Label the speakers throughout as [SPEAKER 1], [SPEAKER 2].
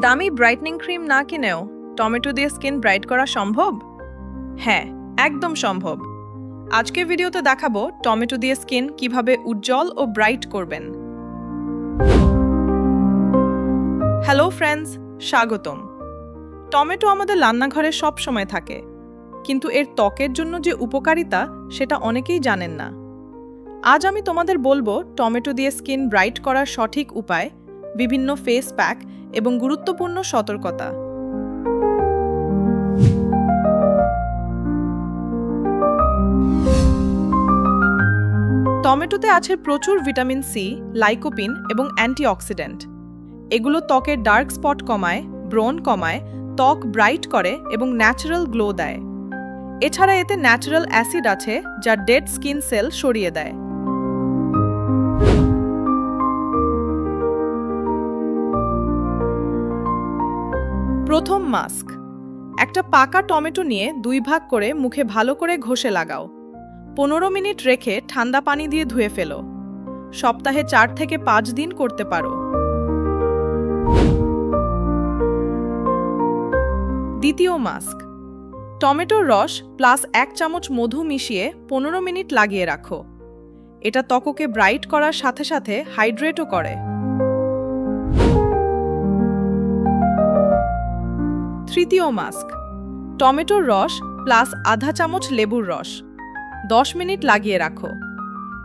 [SPEAKER 1] দামি brightening cream না কিনেও টমেটো দিয়ে স্কিন ব্রাইট করা সম্ভব? হ্যাঁ, একদম সম্ভব। আজকের ভিডিওতে দেখাবো টমেটো দিয়ে স্কিন কিভাবে উজ্জ্বল ও ব্রাইট করবেন। হ্যালো ফ্রেন্ডস, স্বাগতম। টমেটো আমাদের রান্নাঘরে সব সময় থাকে, কিন্তু এর ত্বকের জন্য যে উপকারিতা সেটা অনেকেই জানেন না। আজ আমি তোমাদের বলবো টমেটো দিয়ে স্কিন ব্রাইট করার সঠিক উপায়, বিভিন্ন ফেস প্যাক এবং গুরুত্বপূর্ণ সতর্কতা। টমেটোতে আছে প্রচুর ভিটামিন সি, লাইকোপিন এবং অ্যান্টিঅক্সিডেন্ট। এগুলো ত্বকের ডার্ক স্পট কমায়, ব্রণ কমায়, ত্বক ব্রাইট করে এবং ন্যাচারাল গ্লো দেয়। এছাড়া এতে ন্যাচারাল অ্যাসিড আছে যা ডেড স্কিন সেল সরিয়ে দেয়। প্রথম মাস্ক। একটা পাকা টমেটো নিয়ে 2 ভাগ করে মুখে ভালো করে ঘষে লাগাও। 15 মিনিট রেখে ঠান্ডা পানি দিয়ে ধুয়ে ফেলো। সপ্তাহে 4 থেকে 5 দিন করতে পারো। দ্বিতীয় মাস্ক। টমেটোর রস প্লাস 1 চামচ মধু মিশিয়ে 15 মিনিট লাগিয়ে রাখো। এটা ত্বককে ব্রাইট করার সাথে সাথে হাইড্রেটও করে। তৃতীয় মাস্ক। টমেটোর রস প্লাস আধা চামচ লেবুর রস 10 মিনিট লাগিয়ে রাখো।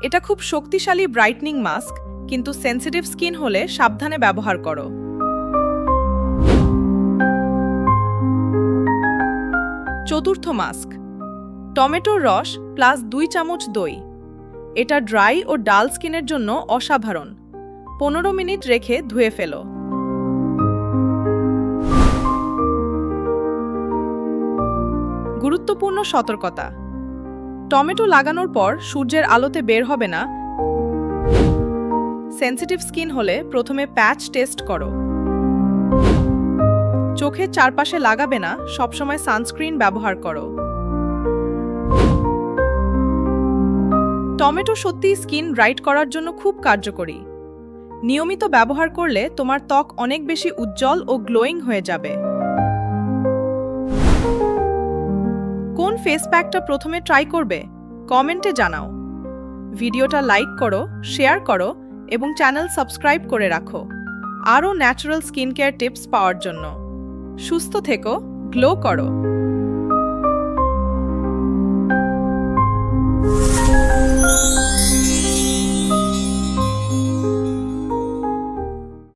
[SPEAKER 1] এটা খুব শক্তিশালী ব্রাইটনিং মাস্ক, কিন্তু সেনসিটিভ স্কিন হলে সাবধানে ব্যবহার করো। চতুর্থ মাস্ক। টমেটোর রস প্লাস 2 চামচ দই। এটা ড্রাই ও ডাল স্কিনের জন্য অসাধারণ। 15 মিনিট রেখে ধুয়ে ফেলো। গুরুত্বপূর্ণ সতর্কতা। টমেটো লাগানোর পর সূর্যের আলোতে বের হবে না। সেনসিটিভ স্কিন হলে প্রথমে প্যাচ টেস্ট করো। চোখের চারপাশে লাগাবে না, সবসময় সানস্ক্রিন ব্যবহার করো। টমেটো সত্যিই স্কিন ব্রাইট করার জন্য খুব কার্যকরী। নিয়মিত ব্যবহার করলে তোমার ত্বক অনেক বেশি উজ্জ্বল ও গ্লোয়িং হয়ে যাবে। কোন ফেস প্যাকটা প্রথমে ট্রাই করবে? কমেন্টে জানাও। ভিডিওটা লাইক করো, শেয়ার করো এবং চ্যানেল সাবস্ক্রাইব করে রাখো আরও ন্যাচারাল স্কিন কেয়ার টিপস পাওয়ার জন্য। সুস্থ থেকো, গ্লো করো।